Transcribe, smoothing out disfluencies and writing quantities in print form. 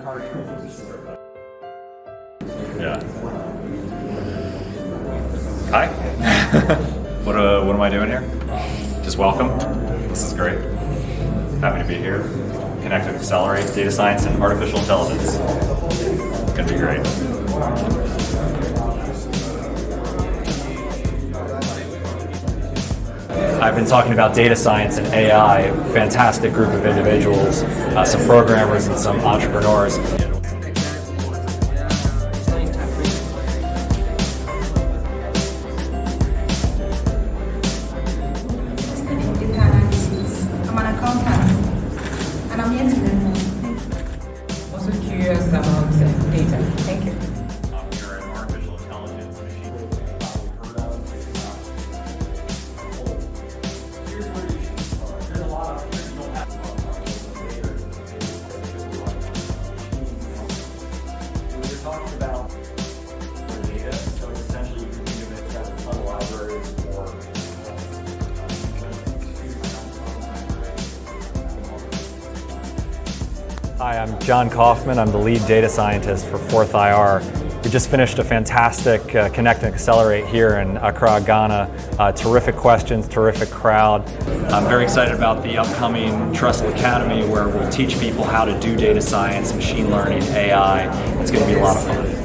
Yeah. Hi. What am I doing here? Just welcome. This is great. Happy to be here. Connect and accelerate data science and artificial intelligence. It's gonna be great. I've been talking about data science and AI, fantastic group of individuals, some programmers and some entrepreneurs. I'm an accountant and I'm here to learn more. Also curious about data. Thank you. You're an artificial intelligence machine. Here's where you should start. There's a lot of you don't have to talk about data. We're talking about data, so essentially you can think of it as a library for Hi, I'm John Kaufman. I'm the lead data scientist for 4th IR. We just finished a fantastic Connect and Accelerate here in Accra, Ghana. Terrific questions, terrific crowd. I'm very excited about the upcoming Trestle Academy where we'll teach people how to do data science, machine learning, AI. It's going to be a lot of fun.